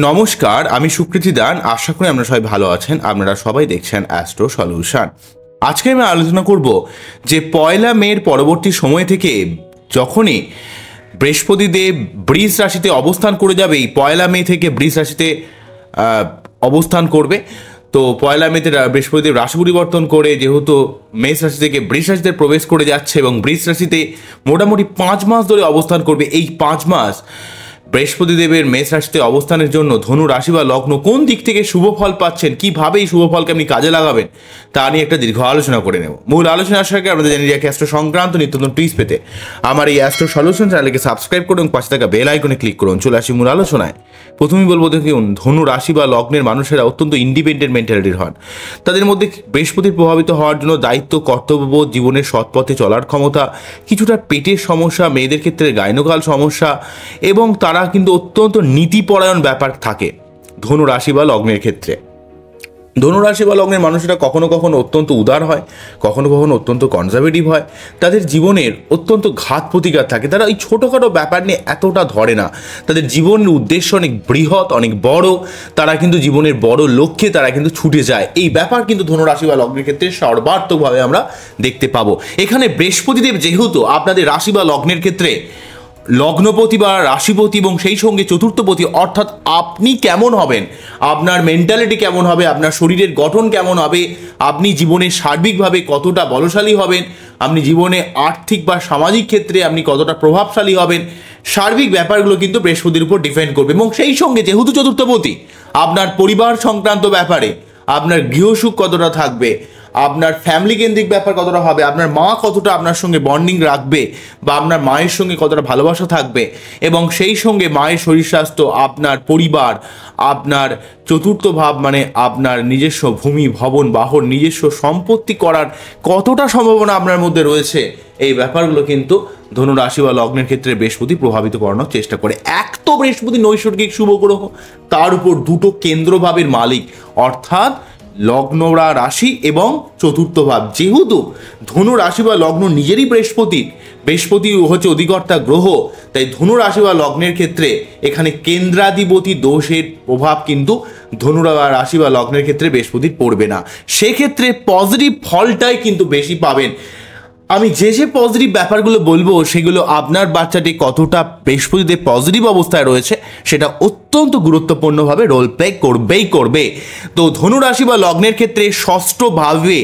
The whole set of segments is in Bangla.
নমস্কার, আমি সুকৃতি দান। আশা করি আপনারা সবাই ভালো আছেন। আপনারা সবাই দেখছেন অ্যাস্ট্রো সলিউশন। আজকে আমি আলোচনা করব যে 1 মের পরবর্তী সময় থেকে যখনই বৃহস্পতিদেব বৃষ রাশিতে অবস্থান করে যাবে, এই 1 মে থেকে বৃষ রাশিতে অবস্থান করবে। তো 1 মেতে বৃহস্পতিদেব রাশি পরিবর্তন করে যেহেতু মেষ রাশি থেকে বৃষ রাশিতে প্রবেশ করে যাচ্ছে এবং বৃষ রাশিতে মোটামুটি 5 মাস ধরে অবস্থান করবে। এই 5 মাস বৃহস্পতিদেবের মেষ রাশিতে অবস্থানের জন্য ধনু রাশি বা লগ্ন কোন দিক থেকে শুভ ফল পাচ্ছেন, কিভাবে এই শুভ ফলকে আপনি কাজে লাগাবেন, তা নিয়ে একটা দীর্ঘ আলোচনা করে নেব। মূল আলোচনা আসার আগে আপনাদের জানিয়ে রাখি, অ্যাস্ট্রো সংক্রান্ত নিত্য নতুন টিপস পেতে আমার এই অ্যাস্ট্রো সলিউশন চ্যানেলকে সাবস্ক্রাইব করুন, পাশে থাকা বেল আইকনে ক্লিক করুন। চলে আসি মূল আলোচনায়। প্রথমেই বলবো, দেখুন, ধনু রাশি বা লগ্নের মানুষেরা অত্যন্ত ইন্ডিপেন্ডেন্ট মেন্টালিটির হন। তাদের মধ্যে বৃহস্পতির প্রভাবিত হওয়ার জন্য দায়িত্ব, কর্তব্যবোধ, জীবনের সৎ পথে চলার ক্ষমতা, কিছুটা পেটের সমস্যা, মেয়েদের ক্ষেত্রে গাইনোকাল সমস্যা, এবং তারা কিন্তু অত্যন্ত নীতিপরায়ণ ব্যাপার থাকে ধনু রাশি বা লগ্নের ক্ষেত্রে। ধনু রাশি বা লগ্নের মানুষেরা কখনো কখনো অত্যন্ত উদার হয়, কখনো কখনো অত্যন্ত কনজারভেটিভ হয়। তাদের জীবনের অত্যন্ত ঘাত প্রতিঘাত থাকে। তারা এই ছোটোখাটো ব্যাপার নিয়ে এতটা ধরে না। তাদের জীবনের উদ্দেশ্য অনেক বৃহৎ, অনেক বড়। তারা কিন্তু জীবনের বড় লক্ষ্যে তারা কিন্তু ছুটে যায়। এই ব্যাপার কিন্তু ধনু রাশি বা লগ্নের ক্ষেত্রে সর্বাত্মকভাবে আমরা দেখতে পাবো। এখানে বৃহস্পতিদেব যেহেতু আপনাদের রাশি বা লগ্নের ক্ষেত্রে লগ্নপতি বা রাশিপতি এবং সেই সঙ্গে চতুর্থপতি, অর্থাৎ আপনি কেমন হবেন, আপনার মেন্টালিটি কেমন হবে, আপনার শরীরের গঠন কেমন হবে, আপনি জীবনে সার্বিকভাবে কতটা বলশালী হবেন, আপনি জীবনে আর্থিক বা সামাজিক ক্ষেত্রে আপনি কতটা প্রভাবশালী হবেন, সার্বিক ব্যাপারগুলো কিন্তু বৃহস্পতির উপর ডিপেন্ড করবে। এবং সেই সঙ্গে যেহেতু চতুর্থপতি, আপনার পরিবার সংক্রান্ত ব্যাপারে আপনার গৃহসুখ কতটা থাকবে, আপনার ফ্যামিলি কেন্দ্রিক ব্যাপার কতটা হবে, আপনার মা কতটা আপনার সঙ্গে বন্ডিং রাখবে বা আপনার মায়ের সঙ্গে কতটা ভালোবাসা থাকবে, এবং সেই সঙ্গে মায়ের শরীর স্বাস্থ্য, আপনার পরিবার, আপনার চতুর্থ ভাব মানে আপনার নিজস্ব ভূমি, ভবন, বাহন, নিজস্ব সম্পত্তি করার কতটা সম্ভাবনা আপনার মধ্যে রয়েছে, এই ব্যাপারগুলো কিন্তু ধনু রাশি বা লগ্নের ক্ষেত্রে বৃহস্পতি প্রভাবিত করানোর চেষ্টা করে। এক তো বৃহস্পতি নৈসর্গিক শুভ গ্রহ, তার উপর দুটো কেন্দ্রভাবের মালিক, অর্থাৎ লগ্ন বা রাশি এবং চতুর্থ ভাব। যেহেতু ধনু রাশি বা লগ্ন নিজেরই বৃহস্পতি হচ্ছে অধিকর্তা গ্রহ, তাই ধনু রাশি বা লগ্নের ক্ষেত্রে এখানে কেন্দ্রাধিপতি দোষের প্রভাব কিন্তু ধনু রাশি বা লগ্নের ক্ষেত্রে বৃহস্পতির পড়বে না। সেক্ষেত্রে পজিটিভ ফলটাই কিন্তু বেশি পাবেন। আমি যে পজিটিভ ব্যাপারগুলো বলবো সেগুলো আপনার বাচ্চাটি কতটা বৃহস্পতিতে পজিটিভ অবস্থায় রয়েছে সেটা অত্যন্ত গুরুত্বপূর্ণভাবে রোল প্লে করবে। তো ধনু রাশি বা লগ্নের ক্ষেত্রে ষষ্ঠ ভাবে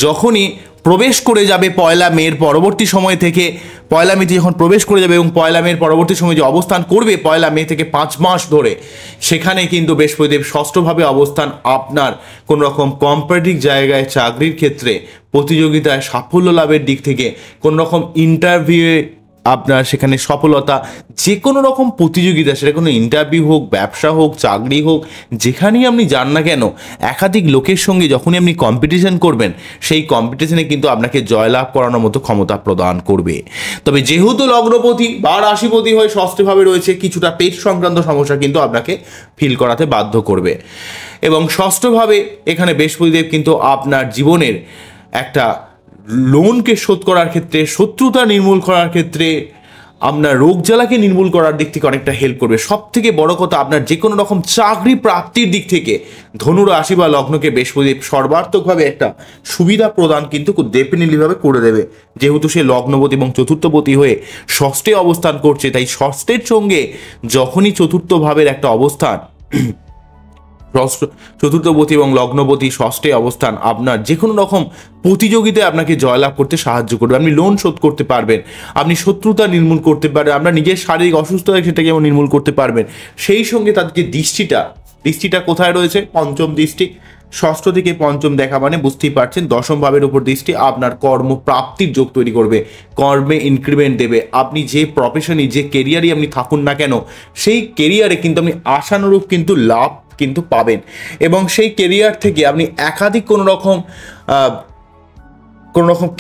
যখনই প্রবেশ করে যাবে 1 মের পরবর্তী সময় থেকে, 1 মেতে যখন প্রবেশ করে যাবে এবং 1 মের পরবর্তী সময় যে অবস্থান করবে 1 মে থেকে 5 মাস ধরে, সেখানে কিন্তু বৃহস্পতিদেব ষষ্ঠভাবে অবস্থান আপনার কোনো রকম কম্পিটিটিভ জায়গায়, চাকরির ক্ষেত্রে, প্রতিযোগিতায় সাফল্য লাভের দিক থেকে, কোনো রকম ইন্টারভিউয়ে আপনার সেখানে সফলতা, যে কোনো রকম প্রতিযোগিতা, সেটা কোনো ইন্টারভিউ হোক, ব্যবসা হোক, চাকরি হোক, যেখানেই আপনি যান না কেন, একাধিক লোকের সঙ্গে যখনই আপনি কম্পিটিশন করবেন, সেই কম্পিটিশনে কিন্তু আপনাকে জয়লাভ করানোর মতো ক্ষমতা প্রদান করবে। তবে যেহেতু লগ্নপতি বা রাশিপতি হয়ে ষষ্ঠভাবে রয়েছে, কিছুটা পেট সংক্রান্ত সমস্যা কিন্তু আপনাকে ফিল করাতে বাধ্য করবে। এবং ষষ্ঠভাবে এখানে বৃহস্পতিদেব কিন্তু আপনার জীবনের একটা লোনকে শোধ করার ক্ষেত্রে, শত্রুতা নির্মূল করার ক্ষেত্রে, আপনার রোগ জ্বালাকে নির্মূল করার দিক থেকে অনেকটা হেল্প করবে। সব থেকে বড় কথা, আপনার যে কোনো রকম চাকরি প্রাপ্তির দিক থেকে ধনু রাশি বা লগ্নকে বৃহস্পতি সর্বাত্মকভাবে একটা সুবিধা প্রদান কিন্তু ডেফিনেটলিভাবে করে দেবে। যেহেতু সে লগ্নপতি এবং চতুর্থপতি হয়ে ষষ্ঠে অবস্থান করছে, তাই ষষ্ঠের সঙ্গে যখনই চতুর্থ ভাবের একটা অবস্থান, চতুর্থপতি এবং লগ্নপতি ষষ্ঠে অবস্থান আপনার যে কোনো রকম প্রতিযোগিতায় আপনাকে জয়লাভ করতে সাহায্য করবে। আপনি লোন শোধ করতে পারবেন, আপনি শত্রুতা নির্মূল করতে পারবেন, আপনার নিজের শারীরিক অসুস্থতা সেটাকে যেমন নির্মূল করতে পারবেন। সেই সঙ্গে তাদের যে দৃষ্টিটা কোথায় রয়েছে, পঞ্চম দৃষ্টি, ষষ্ঠ থেকে পঞ্চম দেখা মানে বুঝতেই পারছেন, দশম ভাবের উপর দৃষ্টি আপনার কর্মপ্রাপ্তির যোগ তৈরি করবে, কর্মে ইনক্রিমেন্ট দেবে। আপনি যে প্রফেশনই, যে কেরিয়ারই আপনি থাকুন না কেন, সেই কেরিয়ারে কিন্তু আপনি আশানুরূপ কিন্তু লাভ কিন্তু পাবেন। এবং সেই কেরিয়ার থেকে আপনি একাধিক কোনো রকম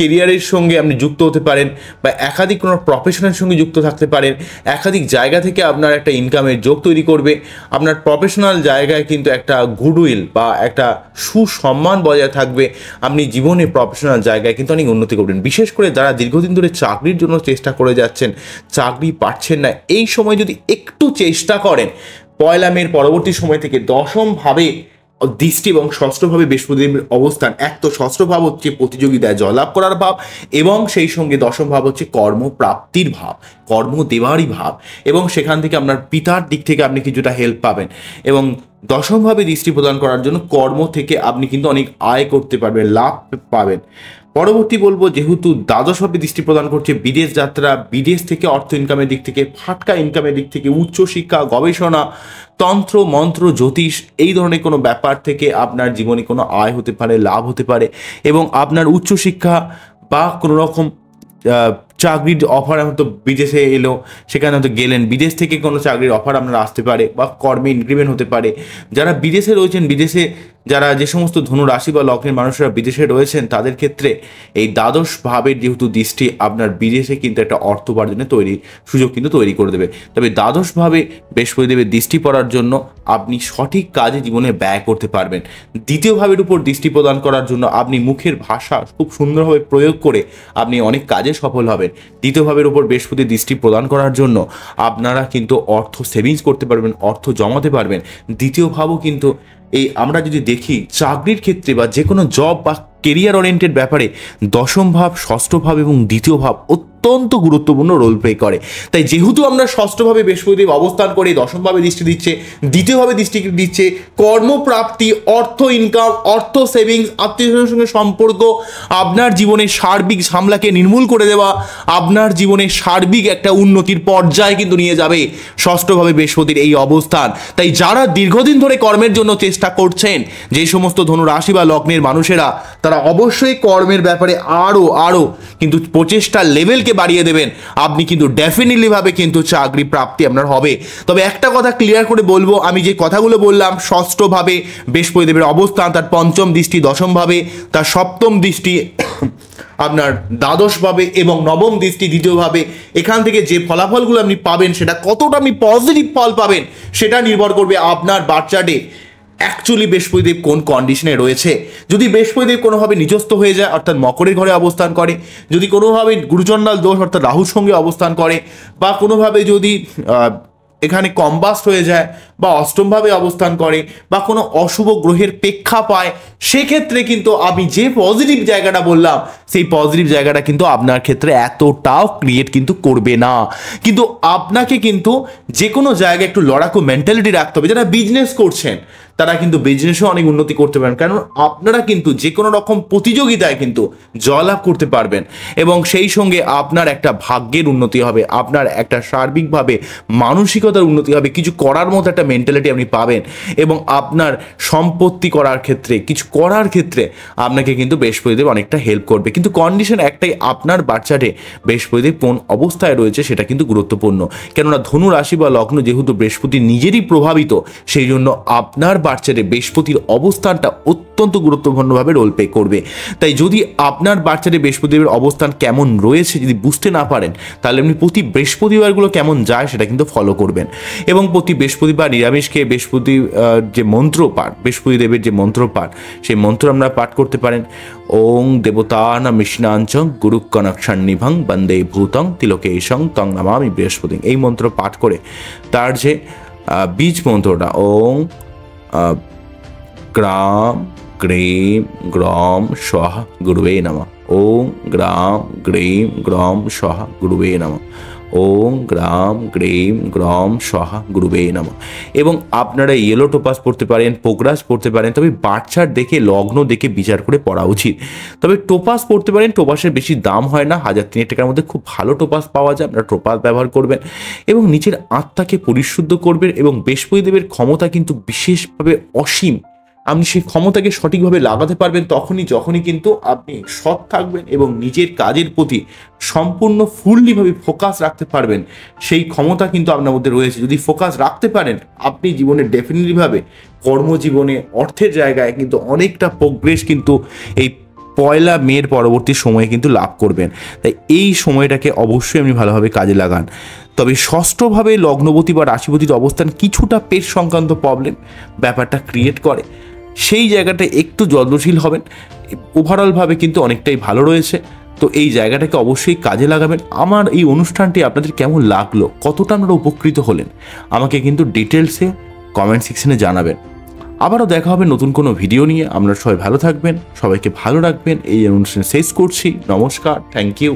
কেরিয়ারের সঙ্গে আপনি যুক্ত হতে পারেন, বা একাধিক কোনো প্রফেশনের সঙ্গে যুক্ত থাকতে পারেন। একাধিক জায়গা থেকে আপনার একটা ইনকামের যোগ তৈরি করবে। আপনার প্রফেশনাল জায়গায় কিন্তু একটা গুডউইল বা একটা সুসম্মান বজায় থাকবে। আপনি জীবনে প্রফেশনাল জায়গায় কিন্তু অনেক উন্নতি করবেন। বিশেষ করে যারা দীর্ঘদিন ধরে চাকরির জন্য চেষ্টা করে যাচ্ছেন, চাকরি পাচ্ছেন না, এই সময় যদি একটু চেষ্টা করেন, পয়লা মের পরবর্তী সময় থেকে দশমভাবে দৃষ্টি এবং ষষ্ঠভাবে বৃহস্পতির অবস্থান। এক তো ষষ্ঠ ভাব হচ্ছে প্রতিযোগিতায় জয়লাভ করার ভাব, এবং সেই সঙ্গে দশম ভাব হচ্ছে কর্মপ্রাপ্তির ভাব, কর্ম দেওয়ারই ভাব, এবং সেখান থেকে আপনার পিতার দিক থেকে আপনি কিছুটা হেল্প পাবেন। এবং দশমভাবে দৃষ্টি প্রদান করার জন্য কর্ম থেকে আপনি কিন্তু অনেক আয় করতে পারবেন, লাভ পাবেন। পরবর্তী বলবো, যেহেতু দ্বাদশভাবে দৃষ্টি প্রদান করছে, বিদেশ যাত্রা, বিদেশ থেকে অর্থ ইনকামের দিক থেকে, ফাটকা ইনকামের দিক থেকে, উচ্চশিক্ষা, গবেষণা, তন্ত্র মন্ত্র, জ্যোতিষ, এই ধরনের কোনো ব্যাপার থেকে আপনার জীবনে কোনো আয় হতে পারে, লাভ হতে পারে। এবং আপনার উচ্চশিক্ষা বা কোনো রকম চাকরির অফার হয়তো বিদেশে এলো, সেখানে হয়তো গেলেন, বিদেশ থেকে কোনো চাকরির অফার আপনার আসতে পারে বা কর্মে ইনক্রিমেন্ট হতে পারে। যারা বিদেশে রয়েছেন, বিদেশে যারা যে সমস্ত ধনু রাশি বা লগ্নের মানুষরা বিদেশে রয়েছেন, তাদের ক্ষেত্রে এই দ্বাদশ ভাবের যেহেতু দৃষ্টি আপনার বিদেশে কিন্তু একটা অর্থ উপার্জনের সুযোগ কিন্তু তৈরি করে দেবে। তবে দ্বাদশভাবে বৃহস্পতিদেবের দৃষ্টি পড়ার জন্য আপনি সঠিক কাজে জীবনে ব্যয় করতে পারবেন। দ্বিতীয় ভাবের উপর দৃষ্টি প্রদান করার জন্য আপনি মুখের ভাষা খুব সুন্দরভাবে প্রয়োগ করে আপনি অনেক কাজে সফল হবেন। দ্বিতীয় ভাবের উপর বৃহস্পতি দৃষ্টি প্রদান করার জন্য আপনারা কিন্তু অর্থ সেভিংস করতে পারবেন, অর্থ জমাতে পারবেন। দ্বিতীয় ভাবও কিন্তু এই আমরা যদি দেখি চাকরির ক্ষেত্রে বা যে কোনো জব বা কেরিয়ার ওরিয়েন্টেড ব্যাপারে দশম ভাব, ষষ্ঠ ভাব এবং দ্বিতীয় ভাব অত্যন্ত গুরুত্বপূর্ণ রোল প্লে করে। তাই যেহেতু আমরা ষষ্ঠভাবে বৃহস্পতিদেব অবস্থান করে দশমভাবে দৃষ্টি দিচ্ছে, দ্বিতীয়ভাবে দৃষ্টি দিচ্ছে, কর্মপ্রাপ্তি, অর্থ ইনকাম, অর্থ সেভিংস, আত্মীয়স্বজনের সঙ্গে সম্পর্ক, আপনার জীবনের সার্বিক ঝামেলাকে নির্মূল করে দেওয়া, আপনার জীবনের সার্বিক একটা উন্নতির পর্যায়ে কিন্তু নিয়ে যাবে ষষ্ঠভাবে বৃহস্পতির এই অবস্থান। তাই যারা দীর্ঘদিন ধরে কর্মের জন্য চেষ্টা করছেন, যে সমস্ত ধনু রাশি বা লগ্নের মানুষেরা, তারা অবশ্যই কর্মের ব্যাপারে আরও কিন্তু প্রচেষ্টার লেভেলকে বাড়িয়ে দেবেন। আপনি কিন্তু ডেফিনেটলি ভাবে কিন্তু চাকরি প্রাপ্তি আপনার হবে। তবে একটা কথা ক্লিয়ার করে বলবো, আমি যে কথাগুলো বললাম, ষষ্ঠভাবে বৃহস্পতিদেবের অবস্থান, তার পঞ্চম দৃষ্টি দশমভাবে, তার সপ্তম দৃষ্টি আপনার দ্বাদশভাবে এবং নবম দৃষ্টি দ্বিতীয়ভাবে, এখান থেকে যে ফলাফলগুলো আপনি পাবেন সেটা কতটা আপনি পজিটিভ ফল পাবেন সেটা নির্ভর করবে আপনার বার্থ চার্টে অ্যাকচুয়ালি বৃহস্পতিদেব কোন কন্ডিশনে রয়েছে। যদি বৃহস্পতিদেব কোনোভাবে নিচস্থ হয়ে যায়, অর্থাৎ মকরের ঘরে অবস্থান করে, যদি কোনোভাবে গুরুচণ্ডাল দোষ অর্থাৎ রাহুর সঙ্গে অবস্থান করে, বা কোনোভাবে যদি এখানে কম্বাস্ট হয়ে যায়, বা অষ্টমভাবে অবস্থান করে, বা কোনো অশুভ গ্রহের প্রেক্ষা পায়, সেক্ষেত্রে কিন্তু আমি যে পজিটিভ জায়গাটা বললাম সেই পজিটিভ জায়গাটা কিন্তু আপনার ক্ষেত্রে এতটাও ক্রিয়েট কিন্তু করবে না। কিন্তু আপনাকে কিন্তু যে কোনো জায়গায় একটু লড়াকু মেন্টালিটি রাখতে হবে। যারা বিজনেস করছেন তারা কিন্তু বিজনেসেও অনেক উন্নতি করতে পারেন, কারণ আপনারা কিন্তু যে কোনো রকম প্রতিযোগিতায় কিন্তু জয়লাভ করতে পারবেন, এবং সেই সঙ্গে আপনার একটা ভাগ্যের উন্নতি হবে, আপনার একটা সার্বিকভাবে মানসিকতার উন্নতি হবে, কিছু করার মতো একটা মেন্টালিটি আপনি পাবেন, এবং আপনার সম্পত্তি করার ক্ষেত্রে, কিছু করার ক্ষেত্রে আপনাকে কিন্তু বৃহস্পতিদেব অনেকটা হেল্প করবে। কিন্তু কন্ডিশন একটাই, আপনার বাচ্চাটে বৃহস্পতিদেব কোন অবস্থায় রয়েছে সেটা কিন্তু গুরুত্বপূর্ণ। কেননা ধনু রাশি বা লগ্ন যেহেতু বৃহস্পতি নিজেরই প্রভাবিত, সেই জন্য আপনার বাচ্চাটে বৃহস্পতির অবস্থানটা অত্যন্ত গুরুত্বপূর্ণভাবে রোল প্লে করবে। তাই যদি আপনার বাচ্চাটে বৃহস্পতিদেবের অবস্থান কেমন রয়েছে যদি বুঝতে না পারেন, তাহলে আপনি প্রতি বৃহস্পতিবারগুলো কেমন যায় সেটা কিন্তু ফলো করবেন। এবং প্রতি বৃহস্পতিবার নিরামিষকে বৃহস্পতি যে মন্ত্র পাঠ, বৃহস্পতিদেবের যে মন্ত্র পাঠ, সেই মন্ত্র আমরা পাঠ করতে পারেন। ওং দেবতানা মিষ্ণাঞ্চং গুরু কনক্ষান্নিভং বন্দে ভূতং তিলোকেশং তং নমামি বৃহস্পতি, এই মন্ত্র পাঠ করে তার যে বীজ মন্ত্রটা ওং গ্রাম গ্রীম গ্রম স্বাহা গুরুবে নমঃ, ওং গ্রাম গ্রীম গ্রম স্বাহা গুরুবে নমঃ, ওং গ্রাম গ্রীম গ্রম স্বাহা গুরুবে নমঃ। এবং আপনারা ইয়েলো টোপাস পড়তে পারেন, পোকরাজ পড়তে পারেন, তবে বাচ্চার দেখে লগ্ন দেখে বিচার করে পড়া উচিত। তবে টোপাস পড়তে পারেন, টোপাসের বেশি দাম হয় না, 1000-3000 টাকার মধ্যে খুব ভালো টোপাস পাওয়া যায়, আপনারা টোপাস ব্যবহার করবেন এবং নিজের আত্মাকে পরিশুদ্ধ করবেন। এবং বৃহস্পতিদেবের ক্ষমতা কিন্তু বিশেষভাবে অসীম, আপনি সেই ক্ষমতাকে সঠিকভাবে লাগাতে পারবেন যখনই কিন্তু আপনি সৎ থাকবেন এবং নিজের কাজের প্রতি সম্পূর্ণ ফুললিভাবে ফোকাস রাখতে পারবেন। সেই ক্ষমতা কিন্তু আপনার মধ্যে রয়েছে। যদি ফোকাস রাখতে পারেন, আপনি জীবনে ডেফিনেটলিভাবে কর্মজীবনে অর্থের জায়গায় কিন্তু অনেকটা প্রোগ্রেস কিন্তু এই পয়লা মের পরবর্তী সময়ে কিন্তু লাভ করবেন। তাই এই সময়টাকে অবশ্যই আপনি ভালোভাবে কাজে লাগান। তবে ষষ্ঠভাবে লগ্নপতি বা রাশিপতির অবস্থান কিছুটা পেট সংক্রান্ত প্রবলেম ব্যাপারটা ক্রিয়েট করে, সেই জায়গাটা একটু যত্নশীল হবেন। ওভারঅলভাবে কিন্তু অনেকটাই ভালো রয়েছে। তো এই জায়গাটাকে অবশ্যই কাজে লাগাবেন। আমার এই অনুষ্ঠানটি আপনাদের কেমন লাগলো, কতটা আপনারা উপকৃত হলেন, আমাকে কিন্তু ডিটেলসে কমেন্ট সেকশনে জানাবেন। আবারও দেখা হবে নতুন কোনো ভিডিও নিয়ে। আপনারা সবাই ভালো থাকবেন, সবাইকে ভালো রাখবেন। এই অনুষ্ঠান শেষ করছি। নমস্কার, থ্যাংক ইউ।